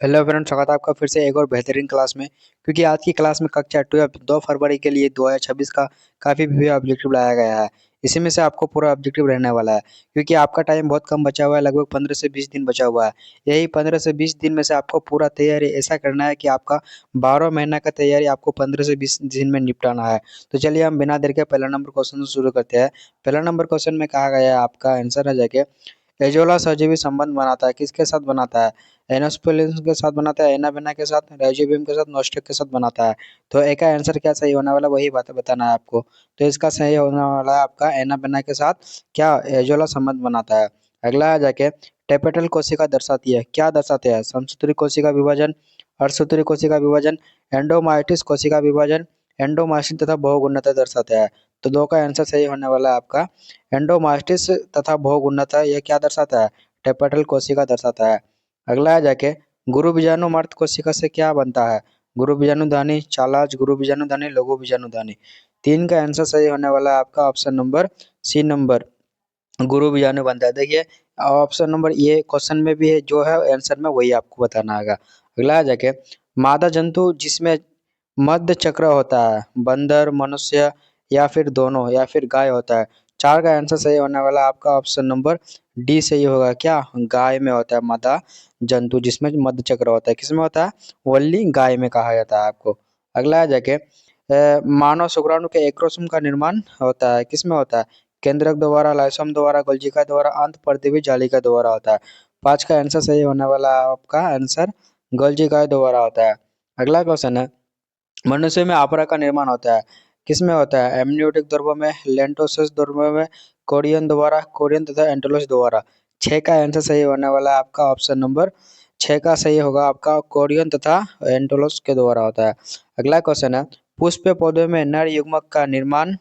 Hello friends, स्वागत है आपका फिर से एक और बेहतरीन क्लास में। क्योंकि आज की क्लास में कक्षा 2 फरवरी के लिए 2026 का काफ़ी भी ऑब्जेक्टिव लाया गया है। इसी में से आपको पूरा ऑब्जेक्टिव रहने वाला है। क्योंकि आपका टाइम बहुत कम बचा हुआ है, लगभग 15 से 20 दिन बचा हुआ है। यही 15 से 20 दिन में से आपको पूरा तैयारी ऐसा करना है कि आपका 12 महीना का तैयारी आपको 15 से 20 दिन में निपटाना है। तो चलिए हम बिना देर के पहला नंबर क्वेश्चन शुरू करते हैं। पहला नंबर क्वेश्चन में कहा गया है, आपका आंसर है जाके एजोला सहजीवी संबंध बनाता है, किसके साथ बनाता है? एनोस्फेलिन के साथ बनाता है, एनाबेना के साथ, राइजोबियम के साथ, नोस्टेक के साथ बनाता है। तो ए का आंसर क्या सही होने वाला, वही बात बताना है आपको। तो इसका सही होने वाला है आपका एनाबेना के साथ क्या एजोला संबंध बनाता है। अगला है जाके टेपेटल कोशिका दर्शाती है, क्या दर्शाते हैं? समसूत्री कोशिका विभाजन, अर्धसूत्री कोशिका विभाजन, एंडोमाइटिस कोशिका विभाजन, एंडोमाइसिन तथा बहुगुणता दर्शाते हैं। तो दो का आंसर सही होने वाला है आपका एंडोमाइस्टिस तथा बहुगुणता। यह क्या दर्शाता है? टेपेटल कोशिका दर्शाता है। अगला है जाके गुरु बीजाणु मर्त कोशिका से क्या बनता है? गुरु बीजाणु धानी, चालाज, गुरु बीजाणु धानी, लघु बीजाणु धानी। तीन का आंसर सही होने वाला है आपका ऑप्शन नंबर सी नंबर, गुरु बीजाणु बनता है। देखिए ऑप्शन नंबर ये क्वेश्चन में भी है, जो है आंसर में वही आपको बताना होगा। अगला है जाके मादा जंतु जिसमें मध्य चक्र होता है, बंदर, मनुष्य या फिर दोनों या फिर गाय होता है। चार का आंसर सही होने वाला आपका ऑप्शन नंबर डी सही होगा। क्या गाय में होता है मादा जंतु जिसमें मध्य चक्र होता है? किसमें होता है? वल्ली गाय में कहा जाता है आपको। अगला है जाके मानव शुक्राणु के एक्रोसोम का निर्माण होता है, किसमें होता है? केंद्रक द्वारा, लाइसोम द्वारा, गोल्जिका द्वारा, अंत प्रतिवी जालिका द्वारा होता है। पांच का आंसर सही होने वाला आपका आंसर गोल्जिका द्वारा होता है। अगला क्वेश्चन है मनुष्य में आपरा का निर्माण होता है, किसमें होता है? एमनियोटिक द्रव्यों में, लेंटोसिस द्रव्यों में, कोरियन द्वारा, कोरियन तथा एंटोलस द्वारा। छह का आंसर सही होने वाला है आपका ऑप्शन नंबर छह का सही होगा आपका कोरियन तथा एंटोलस के द्वारा होता है। अगला क्वेश्चन है पुष्प पौधे में नर युग्मक का निर्माण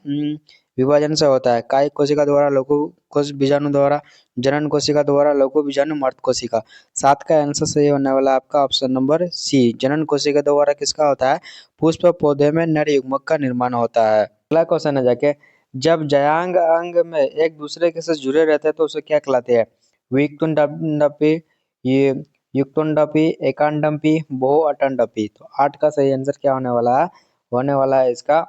विभाजन से होता है, काय कोशिका द्वारा, लघु कोश बीजाणु द्वारा, जनन कोशिका द्वारा, लघु बीजाणु मर्द कोशिका। सात का आंसर सही होने वाला आपका ऑप्शन नंबर सी, जनन कोशिका द्वारा किसका होता है? पुष्प पौधे में नर युग्मक का निर्माण होता है। अगला क्वेश्चन है जाके जब जयांग अंग में एक दूसरे के साथ जुड़े रहते हैं तो उसे क्या कहलाते हैं? विक्टुंडपी, ये युक्तुंडपी, एकांडपी, बहु अटंडपी। तो आठ का सही आंसर क्या होने वाला है? होने वाला है इसका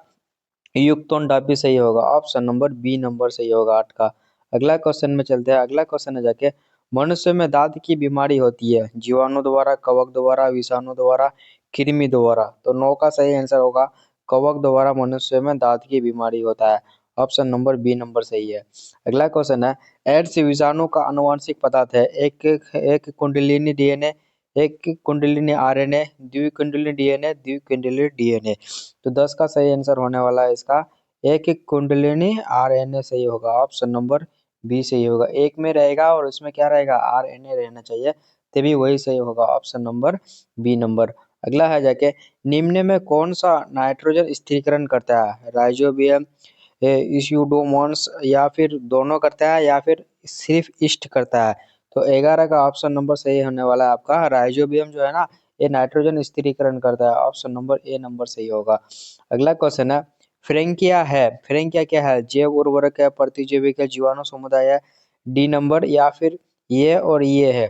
युक्तोंडापी सही होगा, ऑप्शन नंबर बी नंबर सही होगा आठ का। अगला क्वेश्चन में चलते हैं। अगला क्वेश्चन है जाके मनुष्य में दांत की बीमारी होती है, जीवाणु द्वारा, कवक द्वारा, विषाणु द्वारा, कृमि द्वारा। तो नौ का सही आंसर होगा कवक द्वारा मनुष्य में दांत की बीमारी होता है, ऑप्शन नंबर बी नंबर सही है। अगला क्वेश्चन है एड्स विषाणु का आनुवंशिक पदार्थ है, एक एक कुंडलिनी डीएनए, एक कुंडलिनी आरएनए, द्विकुंडलिनी डीएनए, द्विकुंडलिनी डीएनए। तो 10 का सही आंसर होने वाला है इसका एक एक कुंडलिनी आरएनए सही होगा, ऑप्शन नंबर बी सही होगा। एक में रहेगा और उसमें क्या रहेगा? आरएनए रहना चाहिए, तभी वही सही होगा, ऑप्शन नंबर बी नंबर। अगला है जाके निम्न में कौन सा नाइट्रोजन स्थिरीकरण करता है? राइजोबियम, स्यूडोमोन्स, या फिर दोनों करता है, या फिर सिर्फ ईस्ट करता है? तो 11 का ऑप्शन नंबर सही होने वाला है आपका राइजोबियम जो है ना, ये नाइट्रोजन स्थिरीकरण करता है, ऑप्शन नंबर ए नंबर सही होगा। अगला क्वेश्चन है फ्रेंकिया है, फ्रेंकिया क्या है? जैव उर्वरक है, प्रतिजैविक है, जीवाणु समुदाय है, डी नंबर, या फिर ये और ये है?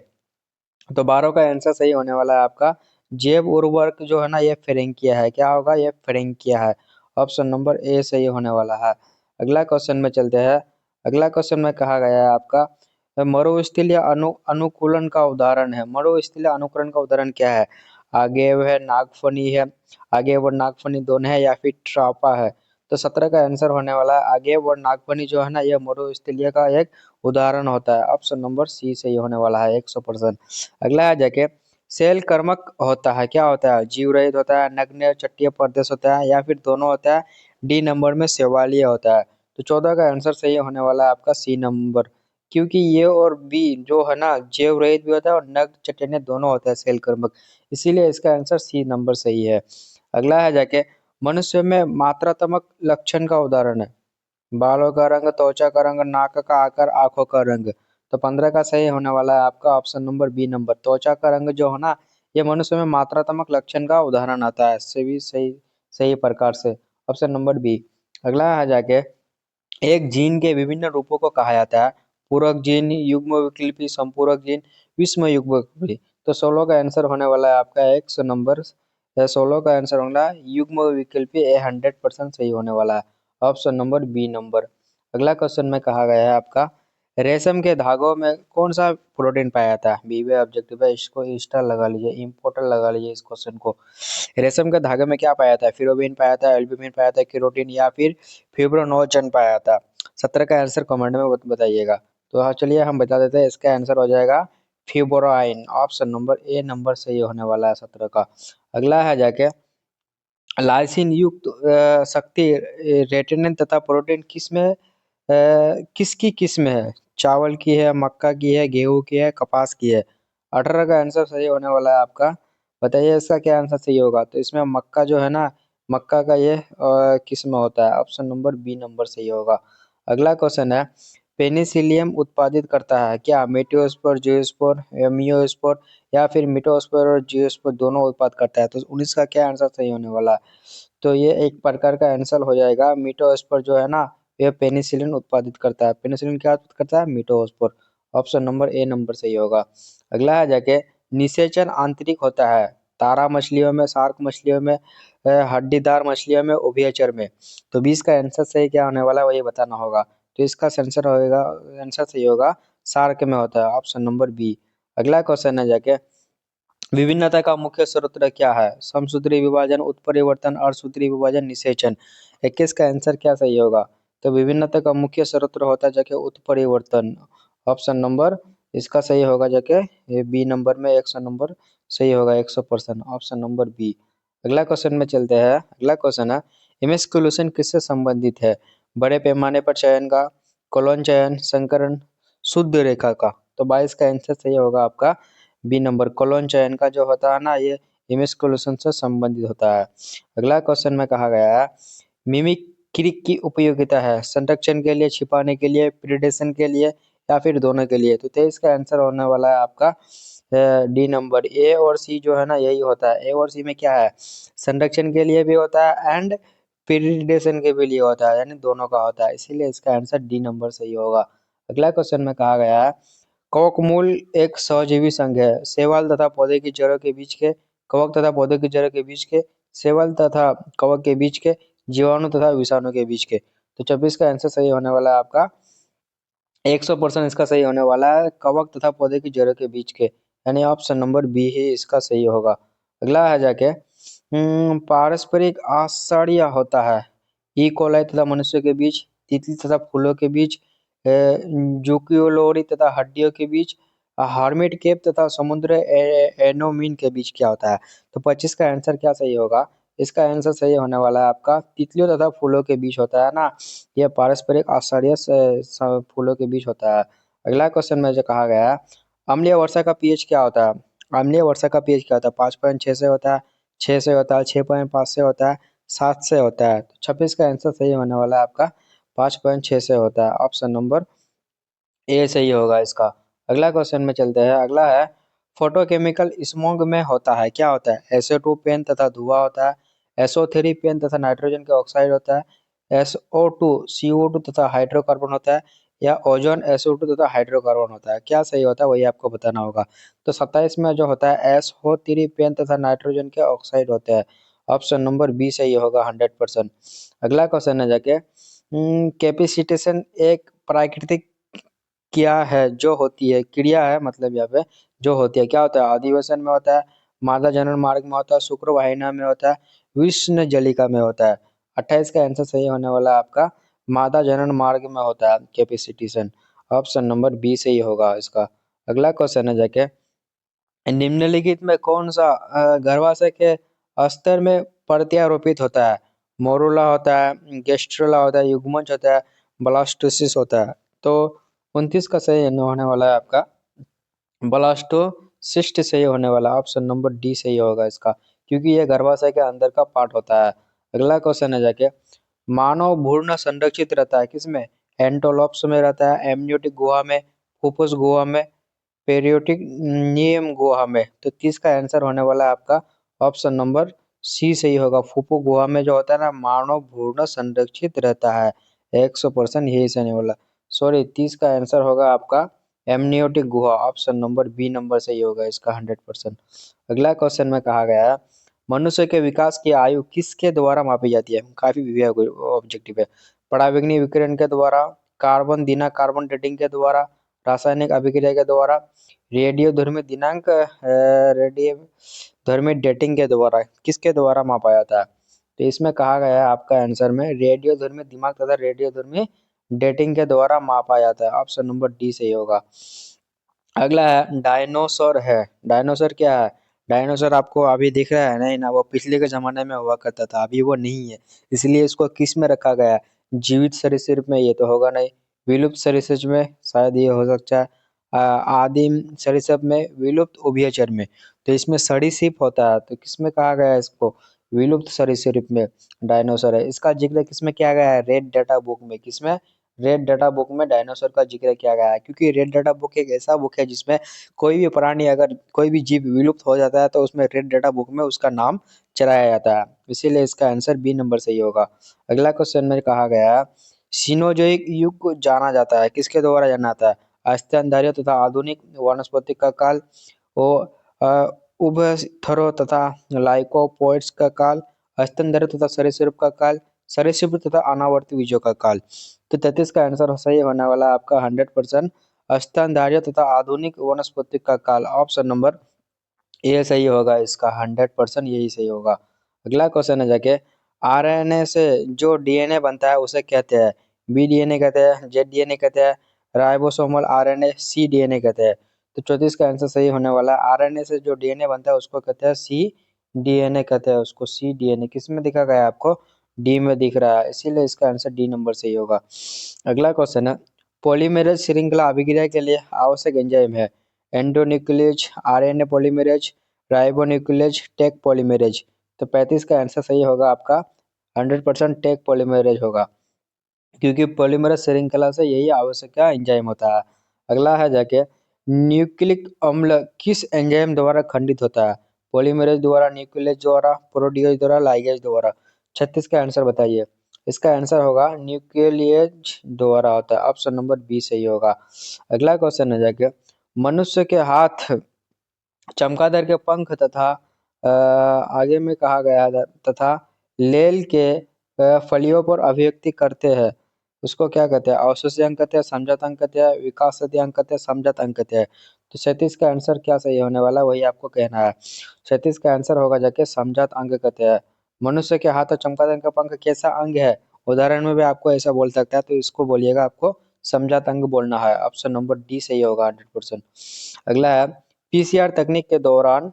तो 12 का आंसर सही होने वाला है आपका जैव उर्वरक जो है ना, ये फ्रेंकिया है। क्या होगा? ये फ्रेंकिया है, ऑप्शन नंबर ए सही होने वाला है। अगला क्वेश्चन में चलते हैं। अगला क्वेश्चन में कहा गया है आपका मरुस्थलीय अनुकूलन का उदाहरण है। मरुस्थलीय अनुकूलन का उदाहरण क्या है? आगे वह नागफनी है, आगे वो नागफनी दोनों है, या फिर ट्रापा है? तो 17 का आंसर होने वाला है आगे वो नागफनी जो है ना, यह मरुस्थलीय का एक उदाहरण होता है, ऑप्शन नंबर सी सही होने वाला है 100%। अगला है जाके सेल कर्मक होता है, क्या होता है? जीव रहित होता है, नग्न चट्टीय प्रदेश होता है, या फिर दोनों होता है? डी नंबर में शैवालीय होता है। तो 14 का आंसर सही होने वाला है आपका सी नंबर, क्योंकि ये और बी जो है ना, जैव रहित भी होता है और नग्न चट्टाने दोनों होता है सेल कर्मक, इसीलिए इसका आंसर सी नंबर सही है। अगला है जाके मनुष्य में मात्रात्मक लक्षण का उदाहरण है। बालों का रंग, त्वचा का रंग, नाक का आकार, आंखों का रंग। तो 15 का सही होने वाला है आपका ऑप्शन नंबर बी नंबर, त्वचा का रंग जो है ना, ये मनुष्य में मात्रात्मक लक्षण का उदाहरण आता है, सभी सही सही प्रकार से, ऑप्शन नंबर बी। अगला है जाके एक जीन के विभिन्न रूपों को कहा जाता है। पूरक जीन, युग्म विकल्पी, संपूरक जीन, विषम युग्म विकल्पी। तो 16 का आंसर होने वाला है आपका 100 नंबर, 16 का आंसर होगा युग्म विकल्प ए 100% सही होने वाला है, ऑप्शन नंबर बी नंबर। अगला क्वेश्चन में कहा गया है आपका रेशम के धागों में कौन सा प्रोटीन पाया जाता है? बी वे ऑब्जेक्टिव है, इसको स्टार लगा लीजिए, इंपॉर्टेंट लगा लीजिए इस क्वेश्चन को। रेशम के धागे में क्या पाया जाता है? फिब्रोबिन पाया जाता है, एल्ब्यूमिन पाया जाता है, केरोटीन या फिर फिब्रोनोजन पाया जाता है? 17 का आंसर कमेंट में बताइएगा। तो हाँ चलिए हम बता देते हैं, इसका आंसर हो जाएगा फिब्रोइन, ऑप्शन नंबर ए नंबर सही होने वाला है 17 का। अगला है जाके लाइसिन युक्त शक्ति रेटिनिन तथा प्रोटीन किसकी किस्म है? चावल की है, मक्का की है, गेहूं की है, कपास की है? 18 का आंसर सही होने वाला है आपका। बताइए इसका क्या आंसर सही होगा? तो इसमें मक्का जो है ना, मक्का का ये किस्म होता है, ऑप्शन नंबर बी नंबर सही होगा। अगला क्वेश्चन है पेनिसिलियम उत्पादित करता है क्या? मेटियोस्पोर, जियोस्पोर, मियोस्पोर या फिर मिटोस्पोर और जियोस्पोर दोनों उत्पाद करता है? तो 19 का क्या आंसर सही होने वाला है? तो ये एक प्रकार का आंसर हो जाएगा मिटोस्पोर जो है ना, ये पेनिसिलिन उत्पादित करता है। पेनिसिलिन क्या उत्पादित करता है? मिटोस्पोर, ऑप्शन नंबर ए नंबर सही होगा। अगला है जाके निषेचन आंतरिक होता है तारा मछलियों में, शार्क मछलियों में, हड्डीदार मछलियों में, उभयचर में? तो 20 का आंसर सही क्या होने वाला है वही बताना होगा। तो इसका आंसर होगा, आंसर सही होगा शार्क में होता है, ऑप्शन नंबर बी। अगला क्वेश्चन है जाके विभिन्नता का मुख्य स्रोत क्या है? समसूत्री विभाजन, उत्परिवर्तन, अर्धसूत्री विभाजन, निषेचन? 21 का आंसर क्या सही होगा? तो विभिन्नता का मुख्य स्रोत होता है जाके उत्परिवर्तन, ऑप्शन नंबर इसका सही होगा जाके ये बी नंबर में 100 नंबर सही होगा, 100%, ऑप्शन नंबर बी। अगला क्वेश्चन में चलते हैं। अगला क्वेश्चन है इमेस्कुलेशन किससे संबंधित है? बड़े पैमाने पर चयन का, कोलोन चयन, संकरण, शुद्ध रेखा का? तो 22 का आंसर सही होगा आपका बी नंबर, कोलोन चयन का जो होता है ना, ये इमेस्कुलेशन से संबंधित होता है। अगला क्वेश्चन में कहा गया है मिमिक्री की उपयोगिता है संरक्षण के लिए, छिपाने के लिए, प्रिडेशन के लिए या फिर दोनों के लिए? तो 23 का आंसर होने वाला है आपका डी नंबर। ए और सी जो है ना यही होता है। ए और सी में क्या है? संरक्षण के लिए भी होता है एंड प्रिडेशन के भी लिए होता है, यानी दोनों का होता है, इसीलिए इसका आंसर डी नंबर सही होगा। अगला क्वेश्चन में कहा गया है कवकमूल एक सहजीवी संघ है शैवाल तथा पौधे की जड़ों के बीच के, कवक तथा पौधे की जड़ों के बीच के, शैवाल तथा कवक के बीच के, जीवाणु तथा विषाणु के बीच के? तो 24 का आंसर सही होने वाला है आपका 100% इसका सही होने वाला है कवक तथा पौधे की जड़ों के बीच के, यानी ऑप्शन नंबर बी ही इसका सही होगा। अगला है जाके पारस्परिक आश्चर्य होता है ई कोलाई तथा मनुष्य के बीच, तितली तथा फूलों के बीच, जूकियोलोरी तथा हड्डियों के बीच, हार्मिट केप तथा समुद्र एनोमीन के बीच क्या होता है? तो 25 का आंसर क्या सही होगा? इसका आंसर सही होने वाला है आपका तितलियों तथा फूलों के बीच होता है ना, यह पारस्परिक आश्चर्य फूलों के बीच होता है। अगला क्वेश्चन में जो कहा गया है अम्लीय वर्षा का पीएच क्या होता है? अम्लीय वर्षा का पीएच क्या होता है? 5.6 से होता है, 6 से होता है, 6.5 से होता है, 7 से होता है? तो 26 का आंसर सही होने वाला है आपका 5.6 से होता है, ऑप्शन नंबर ए सही होगा इसका। अगला क्वेश्चन में चलते हैं। अगला है फोटोकेमिकल स्मॉग में होता है क्या होता है? SO2 पेन तथा धुआं होता है, SO3 पेन तथा नाइट्रोजन के ऑक्साइड होता है, SO2 CO2 तथा हाइड्रोकार्बन होता है, या ओजोन SO2 तथा हाइड्रोकार्बन होता है? क्या सही होता है वही आपको बताना होगा। तो 27 में जो होता है SO3 पेन तथा नाइट्रोजन के ऑक्साइड होते हैं, ऑप्शन नंबर बी सही होगा 100%। अगला क्वेश्चन है जाके कैपेसिटेशन एक प्राकृतिक क्या है जो होती है, क्रिया है मतलब यहाँ पे जो होती है, क्या होता है? अधिवेशन में होता है, मादा जनन मार्ग में होता है, शुक्रवाहिनी में होता है, विष्णु जलिका में होता है? 28 का आंसर सही होने वाला है आपका मादा जनन मार्ग में होता है कैपेसिटेशन, ऑप्शन नंबर बी सही होगा इसका। अगला क्वेश्चन है जाके निम्नलिखित में कौन सा गर्भाशय के स्तर में प्रत्यारोपित होता है? मोरुला होता है, गेस्ट्रुला होता है, युग्मज होता है, ब्लास्टोसिस होता है? तो 29 का सही होने वाला है आपका ब्लास्टोसिस्ट सही होने वाला, ऑप्शन नंबर डी सही होगा इसका, क्योंकि ये गर्भाशय के अंदर का पार्ट होता है। अगला क्वेश्चन है जाके मानव भ्रूण संरक्षित रहता है किसमें? एंटोलॉप्स में रहता है, एमनियोटिक गुहा में, फुफ्फुस गुहा में, पेरियोटिक नियम गुहा में? तो 30 का आंसर होने वाला है आपका ऑप्शन नंबर सी सही होगा, फुफ्फु गुहा में जो होता है ना मानव भ्रूण संरक्षित रहता है, 100% यही सही होने वाला। सॉरी 30 का आंसर होगा आपका एमनियोटिक गुहा, ऑप्शन नंबर बी नंबर सही होगा इसका 100%। अगला क्वेश्चन में कहा गया है मनुष्य के विकास की आयु किसके द्वारा मापी जाती है? काफी ऑब्जेक्टिव है। परावैंगनिक विकिरण के द्वारा, कार्बन दिना कार्बन डेटिंग के द्वारा, रासायनिक अभिक्रिया के द्वारा, रेडियोधर्मी दिनांक रेडियोधर्मी डेटिंग के द्वारा, किसके द्वारा मापा जाता है? तो इसमें कहा गया है आपका आंसर में रेडियोधर्मी दिमाग तथा रेडियोधर्मी डेटिंग के द्वारा मापा जाता है। ऑप्शन नंबर डी सही होगा। अगला है डायनोसर है। डायनोसर क्या है? डायनोसर आपको अभी दिख रहा है नहीं ना, वो पिछले के जमाने में हुआ करता था, अभी वो नहीं है, इसलिए इसको किस में रखा गया है? जीवित सरीसृप में? ये तो होगा नहीं। विलुप्त सरीसृप में शायद ये हो सकता है। आदिम सरीसृप में, विलुप्त उभयचर में। तो इसमें सरीसृप होता है, तो किसमें कहा गया है इसको? विलुप्त सरीसृप में डायनोसर है। इसका जिक्र किसमें किया गया है? रेड डाटा बुक में। किसमें? रेड डाटा बुक में डायनासोर का जिक्र किया गया है, क्योंकि रेड डाटा बुक एक ऐसा बुक है जिसमें कोई भी प्राणी, अगर कोई भी जीव विलुप्त हो जाता है तो उसमें रेड डाटा बुक में उसका नाम चढ़ाया जाता है, इसीलिए इसका आंसर बी नंबर सही होगा। अगला क्वेश्चन में कहा गया है सीनोजोइक युग को जाना जाता है, किसके द्वारा जाना जाता है? स्तनधारी तथा आधुनिक वनस्पति का काल, वो उभयचरों तथा लाइकोपोड्स का काल, स्तनधारी तथा सरीसृप का काल, सरीसृप तथा अनावर्ती बीजों का काल। तो 33 का आंसर सही होने वाला है आपका 100%। स्तनधारी तथा आधुनिक वनस्पति का काल, ऑप्शन नंबर ए सही होगा इसका 100%, यही सही होगा। अगला क्वेश्चन है जाके आरएनए से जो डीएनए बनता है उसे कहते हैं? बी डीएनए कहते हैं, जेड डीएनए कहते हैं, राइबोसोमल आरएनए, सी डीएनए कहते हैं। तो 34 का आंसर सही होने वाला है। आरएनए से जो डीएनए बनता है उसको कहते हैं सी डीएनए कहते हैं उसको। सी डीएनए किस में दिखा गया है आपको? डी में दिख रहा है, इसीलिए इसका आंसर डी नंबर सही होगा। अगला क्वेश्चन है पॉलीमेरेज श्रृंखला अभिक्रिया के लिए आवश्यक एंजाइम है? Endonuclease, RNA polymerase, ribonuclease, Taq polymerase. तो 35 का आंसर सही होगा आपका 100% टेक पॉलीमेरेज होगा, क्योंकि पॉलीमरेज श्रृंखला से यही आवश्यक एंजाइम होता है। अगला है जाके न्यूक्लिक अम्ल किस एंजाइम द्वारा खंडित होता है? पॉलीमरेज द्वारा, न्यूक्लियस द्वारा, प्रोटीएज द्वारा, लाइगेज द्वारा। 36 का आंसर बताइए। इसका आंसर होगा न्यूक्लियस द्वारा होता है, ऑप्शन नंबर बी सही होगा। अगला क्वेश्चन है जाके मनुष्य के हाथ चमगादड़ के पंख तथा आगे में कहा गया था तथा लेल के फलियों पर अभिव्यक्ति करते हैं, उसको क्या कहते हैं? अवशोषी अंक कहते हैं, समझौता अंक कहते हैं, विकास अंक कहते हैं, समझौता अंक कहते हैं। तो 37 का आंसर क्या सही होने वाला है, वही आपको कहना है। 37 का आंसर होगा जाके समझौत अंग कहते हैं। मनुष्य के हाथ और चमगादड़ का पंख कैसा अंग है? उदाहरण में भी आपको ऐसा बोल सकता है, तो इसको बोलिएगा आपको समझौत अंग बोलना है। ऑप्शन नंबर डी सही होगा 100%। अगला है पीसीआर तकनीक के दौरान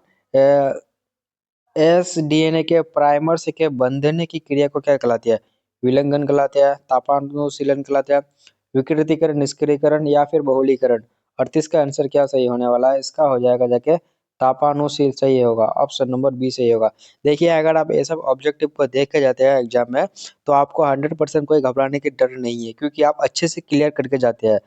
एस डीएनए के प्राइमर्स के बंधने की क्रिया को क्या कहलाती है? विलंघन कहलाते हैं, तापानुशीलन कहलाते हैं, विकृतीकरण, निष्क्रियकरण या फिर बहुलीकरण। 38 का आंसर क्या सही होने वाला है? इसका हो जाएगा जाके तापानुशील सही होगा, ऑप्शन नंबर बी सही होगा। देखिए अगर आप ये सब ऑब्जेक्टिव को देख के जाते हैं एग्जाम में तो आपको 100% कोई घबराने की डर नहीं है, क्योंकि आप अच्छे से क्लियर करके जाते हैं।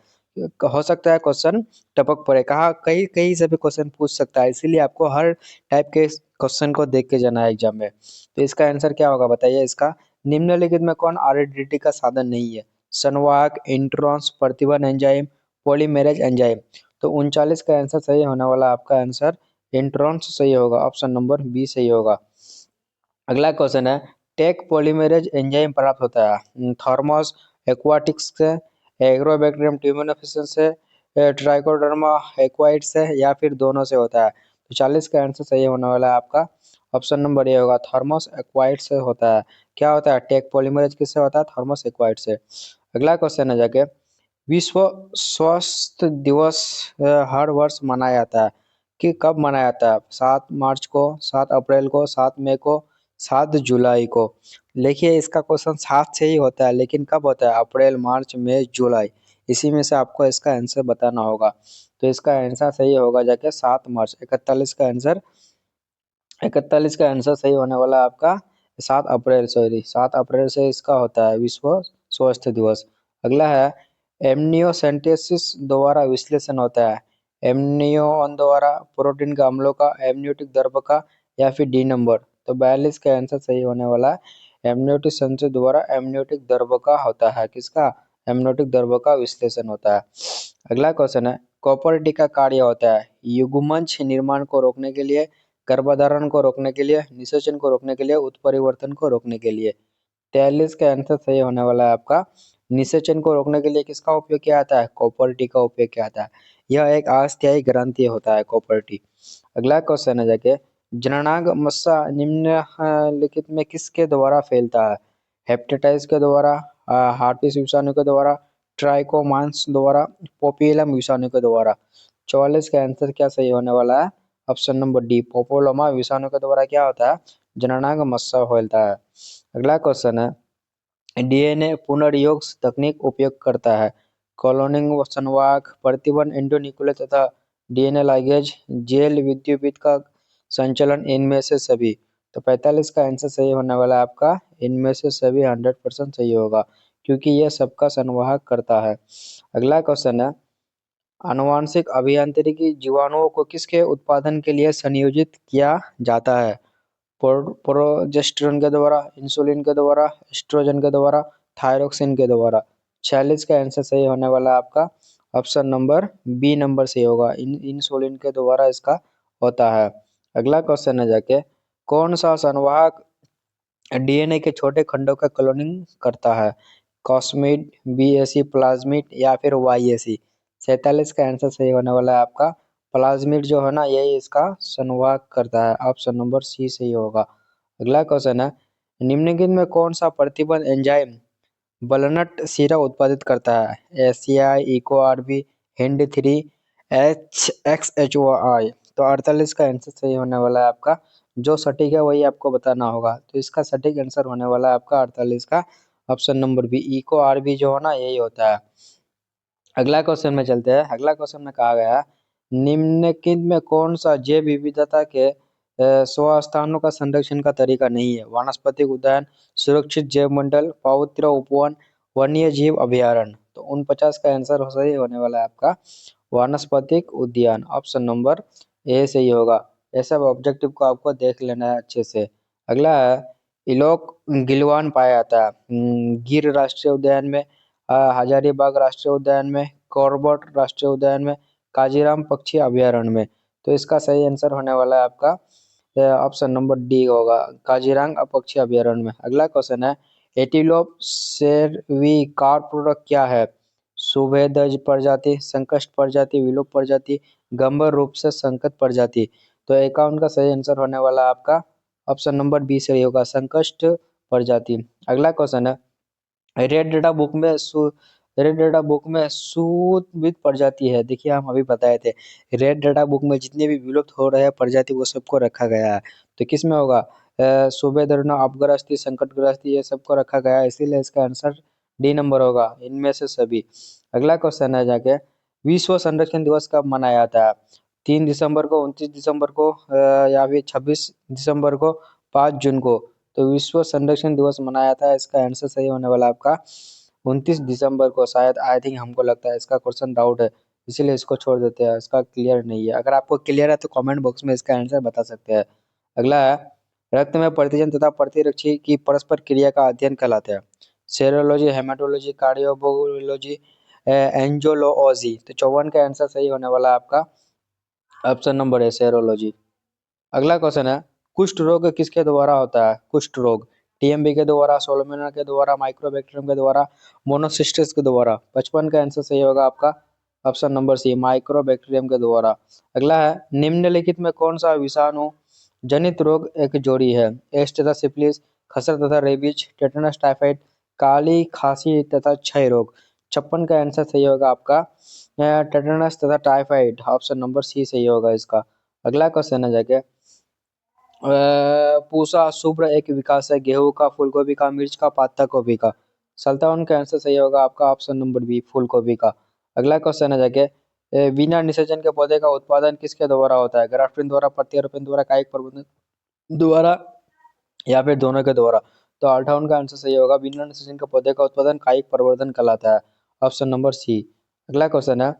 हो सकता है क्वेश्चन टपक पड़े, कहा कहीं कहीं से भी क्वेश्चन पूछ सकता है, इसीलिए आपको हर टाइप के क्वेश्चन को देख के जाना है एग्जाम में। तो इसका आंसर क्या होगा बताइए इसका? निम्नलिखित में कौन आरएडीटी का साधन नहीं है? संवाहक, इंट्रॉन्स, प्रतिबंध एंजाइम, पॉलीमेरेज एंजाइम। तो 39 का आंसर सही होने वाला आपका आंसर इंट्रॉन्स सही होगा, ऑप्शन नंबर बी सही होगा। अगला क्वेश्चन है टेक पॉलीमेरेज एंजाइम प्राप्त होता है थर्मोस एक्वाटिक्स से, एग्रोबैक्टीरियम ट्यूमिनोफिसेंस से, ट्राइकोडर्मा एक्वाइट से, या फिर दोनों से होता है। तो 40 का आंसर सही होने वाला है आपका ऑप्शन नंबर ए होगा, थर्मोस एक्वाइट से होता है। क्या होता है टेक पॉलीमेरेज किससे होता है? थर्मोस एक्वाइट से। अगला क्वेश्चन है जाके विश्व स्वास्थ्य दिवस हर वर्ष मनाया जाता है कि कब मनाया जाता है? 7 मार्च को, 7 अप्रैल को, 7 मई को, 7 जुलाई को। देखिए इसका क्वेश्चन 7 से ही होता है, लेकिन कब होता है? अप्रैल, मार्च, मई, जुलाई, इसी में से आपको इसका आंसर बताना होगा। तो इसका आंसर सही होगा जाके 7 मार्च। 41 का आंसर सही होने वाला है आपका 7 अप्रैल, सॉरी 7 अप्रैल से इसका होता है विश्व स्वास्थ्य दिवस। अगला है एमनियोसेंटेसिस द्वारा विश्लेषण होता है एमनियोन द्वारा, प्रोटीन का अम्लों का, एमनियोटिक द्रव्य का, या फिर डी नंबर। तो 42 का आंसर सही होने वाला है एमनियोटिक संचय द्वारा एमनियोटिक द्रव्य का होता है। किसका? एमनियोटिक द्रव्य का विश्लेषण होता है। अगला क्वेश्चन है कॉपर्टी का कार्य होता है युग्मज निर्माण को रोकने के लिए, गर्भधारण को रोकने के लिए, निषेचन को रोकने के लिए, उत्परिवर्तन को रोकने के लिए। 43 का आंसर सही होने वाला है आपका। निषेचन को रोकने के लिए किसका उपयोग किया जाता है? कॉपर्टी का उपयोग किया जाता है। यह एक अस्थायी ग्रंथि होता है कॉपर्टी। अगला क्वेश्चन है जाके, जननांग मस्सा निम्नलिखित में किसके द्वारा फैलता है? हेपेटाइटिस के द्वारा, हार्पिस विषाणु के द्वारा, ट्राइकोमांस द्वारा, पोपियलम विषाणु के द्वारा। 44 का आंसर क्या सही होने वाला है? ऑप्शन नंबर डी, पोपोलोमा विषाणु के द्वारा क्या होता है? जननांग मस्सा फैलता है। अगला क्वेश्चन है, डीएनए पुनर्योग तकनीक उपयोग करता है क्लोनिंग, संवाहक, प्रतिबंध, एंडोन्यूक्लियस तथा डीएनए लाइगेज, जेल विद्युत का संचलन, इनमें से सभी। तो 45 का आंसर सही होने वाला है आपका, इनमें से सभी 100% सही होगा क्योंकि यह सबका संवाहक करता है। अगला क्वेश्चन है, आनुवांशिक अभियांत्रिकी जीवाणुओं को किसके उत्पादन के लिए संयोजित किया जाता है? प्रोजेस्टेरोन के द्वारा, इंसुलिन के द्वारा, एस्ट्रोजन के द्वारा, थायरोक्सिन के द्वारा। 46 का आंसर सही होने वाला है आपका ऑप्शन नंबर बी नंबर सही होगा, इंसुलिन के द्वारा इसका होता है। अगला क्वेश्चन है जाके, कौन सा संवाहक डीएनए के छोटे खंडों का क्लोनिंग करता है? कॉस्मिड, बीएसी, प्लाज्मिड या फिर वाईएसी। 47 का आंसर सही होने वाला है आपका प्लाज्मिड जो है ना, यही इसका संवाहक करता है। ऑप्शन नंबर सी सही होगा। अगला क्वेश्चन है, निम्नलिखित में कौन सा प्रतिबंध एंजाइम बलनट सीरा उत्पादित करता है? ACI, Eco RB, Hind 3, XHY। तो 48 का आंसर सही होने वाला है आपका। जो सटीक है वही आपको बताना होगा, तो इसका सटीक आंसर होने वाला है आपका 48 का option number B, Eco RB जो है ना, यही होता है। अगला क्वेश्चन में चलते हैं। अगला क्वेश्चन में कहा गया, निम्नलिखित में कौन सा जैव विविधता के स्वस्थानों का संरक्षण का तरीका नहीं है? वानस्पतिक उद्यान, सुरक्षित जैव मंडल, पवित्र उपवन, वन्य जीव अभयारण्य। तो 49 का आंसर सही होने वाला है आपका वानस्पतिक उद्यान। ऑप्शन नंबर ए सही होगा। ये सब ऑब्जेक्टिव को आपको देख लेना है अच्छे से। अगला है, इलोक गिलवान पाया जाता है गिर राष्ट्रीय उद्यान में, हजारीबाग राष्ट्रीय उद्यान में, कॉर्बेट राष्ट्रीय उद्यान में, काजीराम पक्षी अभयारण्य में। तो इसका सही आंसर होने वाला है आपका ऑप्शन नंबर डी होगा, काजीरंगा पक्षी अभयारण्य में। अगला क्वेश्चन है, एंटीलोप सेर्विकार्प क्या है? सुभेदज प्रजाति, संकष्ट प्रजाति, विलुप्त प्रजाति, गंभीर रूप से संकट प्रजाति। तो 51 का सही आंसर होने वाला है आपका ऑप्शन नंबर बी सही होगा, संकष्ट प्रजाति। अगला क्वेश्चन है, रेड डेटा बुक में सूतवित प्रजाति है। देखिए हम अभी बताए थे, रेड डेटा बुक में जितने भी विलुप्त हो रहे हैं प्रजाति वो सबको रखा गया है। तो किस में होगा? सूबेदारना, अपग्रस्ती, संकटग्रस्ती, ये सबको रखा गया है, इसीलिए इसका आंसर डी नंबर होगा, इनमें से सभी। अगला क्वेश्चन है जाके, विश्व संरक्षण दिवस कब मनाया जाता है? 3 दिसंबर को, 29 दिसंबर को, या फिर 26 दिसंबर को, 5 जून को। तो विश्व संरक्षण दिवस मनाया जाता है, इसका आंसर सही होने वाला आपका 29 दिसंबर को। शायद आई थिंक हमको लगता है इसका क्वेश्चन डाउट है, इसीलिए इसको छोड़ देते हैं, इसका क्लियर नहीं है। अगर आपको क्लियर है तो कमेंट बॉक्स में इसका आंसर बता सकते हैं। अगला है, रक्त में प्रतिजन तथा प्रतिरक्षी की परस्पर क्रिया का अध्ययन कहलाता है? Serology, hematology, cardiology, angiology. तो 54 का आंसर सही होने वाला है आपका ऑप्शन नंबर है सेरोलॉजी। अगला क्वेश्चन है, कुष्ठ रोग किसके द्वारा होता है? कुष्ठ रोग टीएमबी के द्वारा, सोलोमेना के द्वारा, माइक्रोबैक्टीरियम के द्वारा, मोनोसिस्टिस के द्वारा। 55 का आंसर सही होगा आपका ऑप्शन नंबर सी, माइक्रोबैक्टीरियम के द्वारा। अगला है, निम्नलिखित में कौन सा विषाणु जनित रोग एक जोड़ी है? एड्स तथा सिफिलिस, खसरा तथा रेबीज, टेटनस, टाइफाइड, काली खांसी तथा क्षय रोग। 56 का आंसर सही होगा आपका टेटनस तथा टाइफाइड, ऑप्शन नंबर सी सही होगा इसका। अगला क्वेश्चन है जाके, पूसा शुभ्र एक विकास है गेहूं का, फूलगोभी का, मिर्च का, पत्ता गोभी का। 57 का आंसर सही होगा आपका ऑप्शन नंबर बी, फूलगोभी का। अगला क्वेश्चन है जाके, बिना निषेचन के पौधे का उत्पादन किसके द्वारा होता है? ग्राफ्टिंग द्वारा, प्रत्यारोपण द्वारा, कायिक प्रबंधन द्वारा या फिर दोनों के द्वारा। तो 58 का आंसर सही होगा, बिना निषेचन के पौधे का उत्पादन कायिक प्रवर्धन कहलाता है, ऑप्शन नंबर सी। अगला क्वेश्चन है,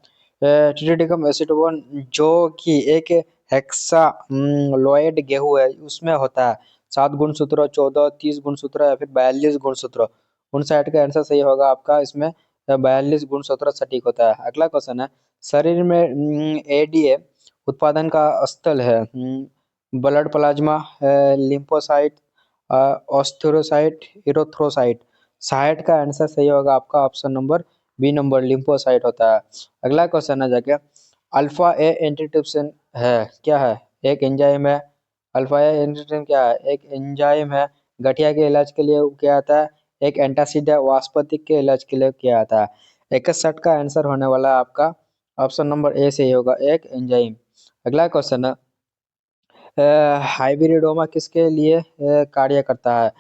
ट्रिटिकम एसिडोन जो कि एक हेक्सा लॉयड गेहूं है उसमें होता है 7 गुणसूत्र, 14, 30 गुणसूत्र या फिर 42 गुणसूत्र। 59 का आंसर सही होगा आपका इसमें 42 गुणसूत्र सटीक होता है। अगला क्वेश्चन है, शरीर में एडीए उत्पादन का स्थल है। Blood plasma, lymphocyte, osteocyte, erythrocyte. 60 का आंसर सही होगा आपका option number B number, lymphocyte होता है। अगला क्वेश्चन है जाके, अल्फा ए एंटीट्रिप्सिन है क्या है? एक एंजाइम है। अल्फा ए एंटीट्रिप्सिन क्या है? एक एंजाइम है। गठिया के इलाज के लिए क्या आता है? एक एंटासिड है। वास्पतिक के इलाज के लिए क्या आता है? 61 का आंसर होने वाला है आपका ऑप्शन नंबर ए से ही होगा, एक एंजाइम। अगला क्वेश्चन है, हाइब्रिडोमा किसके लिए कार्य करता है?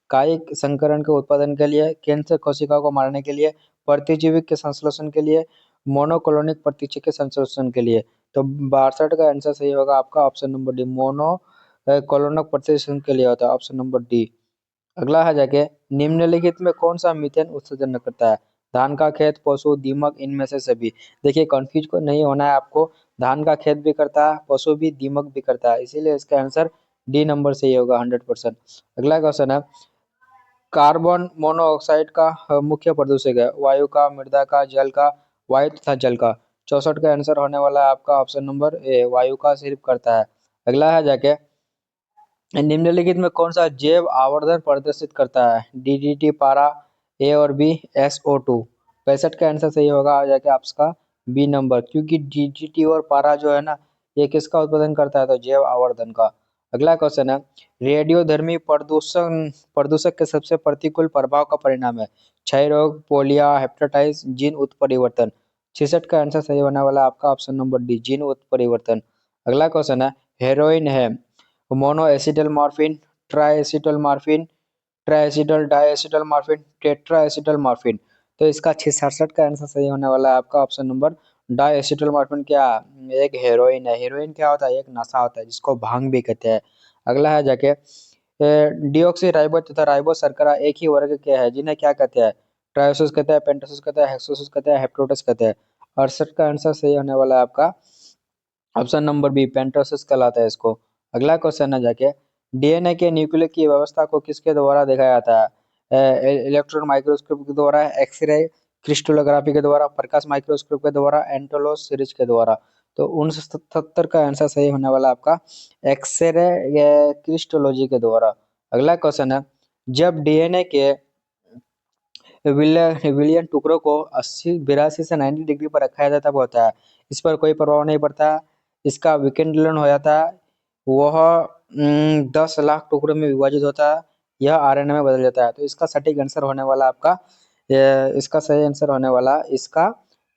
कायिक संकरण के उत्पादन के लिए, कैंसर कोशिका को मारने के लिए, प्रतिजीवी के संश्लेषण के लिए, मोनोक्लोनिक प्रतिचय के संश्लेषण के लिए। तो 62 का आंसर सही होगा आपका ऑप्शन नंबर डी, मोनो कोलोनक प्रतिचय के लिए होता है ऑप्शन नंबर डी। अगला है जाके, निम्नलिखित में कौन सा मीथेन उत्सर्जन करता है? धान का खेत, पशु, दीमक, इनमें से सभी। देखिए कंफ्यूज को नहीं होना है आपको, धान का खेत भी करता है, पशु भी, दीमक भी करता है, इसीलिए इसका आंसर डी नंबर से ही होगा 100%। अगला क्वेश्चन है, कार्बन मोनोऑक्साइड का मुख्य प्रदूषक है? वायु का, मृदा का, जल का, वायु तथा जल का। 64 का आंसर होने वाला है आपका ऑप्शन नंबर ए, वायु का सिर्फ करता है। अगला है जाके, निम्नलिखित में कौन सा जैव आवर्धन प्रदर्शित करता है? डीडीटी, पारा, ए और बी, SO2। 65 का आंसर सही होगा आ जाके आपका बी नंबर, क्योंकि डीडीटी और पारा जो है ना, ये किसका उत्पादन करता है? तो जैव आवर्धन का। अगला क्वेश्चन है, रेडियोधर्मी प्रदूषण प्रदूषक के सबसे प्रतिकूल प्रभाव का परिणाम है? क्षय रोग, पोलिया, हेपेटाइटिस, जीन उत्परिवर्तन। 66 का आंसर सही होने वाला आपका ऑप्शन नंबर डी, जीन उत्परिवर्तन। अगला क्वेश्चन है, हेरोइन है मोनोएसिटल मॉर्फिन, ट्राइएसिटल मॉर्फिन, ट्राइएसिटल डाइएसिटल मॉर्फिन, टेट्राएसिटल मॉर्फिन। तो इसका 66 का आंसर सही होने वाला है आपका ऑप्शन नंबर डाइएसिटल मॉर्फिन। क्या एक हेरोइन है? हेरोइन क्या होता है? एक नशा होता है जिसको भांग भी कहते हैं। अगला है जाके, डिऑक्सी राइबो तथा राइबो शर्करा एक ही वर्ग के हैं जिन्हें क्या कहते हैं? ट्रायोसिस कहते हैं, पेंटोसिस कहते हैं, हेक्सोसिस कहते हैं, हेप्टोसिस कहते हैं। 68 का आंसर सही होने वाला है आपका ऑप्शन नंबर बी, पेंटोसिस कहलाता है इसको। अगला क्वेश्चन है जाके, डीएनए के न्यूक्लियस की व्यवस्था को किसके द्वारा देखा जाता है? इलेक्ट्रॉन माइक्रोस्कोप के द्वारा, एक्सरे क्रिस्टलोग्राफी के द्वारा, प्रकाश माइक्रोस्कोप के द्वारा, एंटोलोस सीरीज के द्वारा। तो 69 का आंसर सही होने वाला आपका एक्सरे क्रिस्टोलॉजी के द्वारा। अगला क्वेश्चन है, जब डीएनए के विलियन टुकड़ों को 82 से 90 डिग्री पर रखा जाता तब होता है, इस पर कोई प्रभाव नहीं पड़ता, इसका विकेंद्रीकरण हो जाता है, वह 10 लाख टुकड़ों में विभाजित होता है, यह आरएनए में बदल जाता है। तो इसका सटीक आंसर होने वाला आपका इसका सही आंसर होने वाला इसका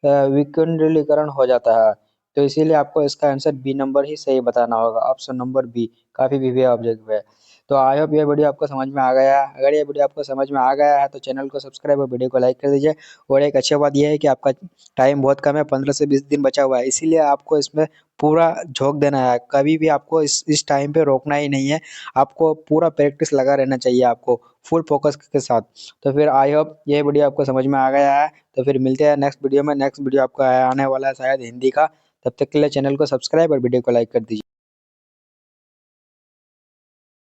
विकेंद्रीकरण हो जाता है। तो इसीलिए आपको इसका आंसर बी नंबर ही सही बताना होगा, ऑप्शन नंबर बी, काफी वीवी ऑब्जेक्ट है। तो आई होप ये वीडियो आपको समझ में आ गया है। अगर ये वीडियो आपको समझ में आ गया है तो चैनल को सब्सक्राइब और वीडियो को लाइक कर दीजिए। और एक अच्छी बात यह है कि आपका टाइम बहुत कम है, 15 से 20 दिन बचा हुआ है, इसीलिए आपको इसमें पूरा झोंक देना है। कभी भी आपको इस टाइम पे रोकना ही नहीं है, आपको पूरा प्रैक्टिस लगा रहना चाहिए, आपको फुल फोकस के साथ। तो फिर आई होप ये वीडियो आपको समझ में आ गया है। तो फिर मिलते हैं नेक्स्ट वीडियो में। नेक्स्ट वीडियो आपका आने वाला है शायद हिंदी का। तब तक के लिए चैनल को सब्सक्राइब और वीडियो को लाइक कर दीजिए।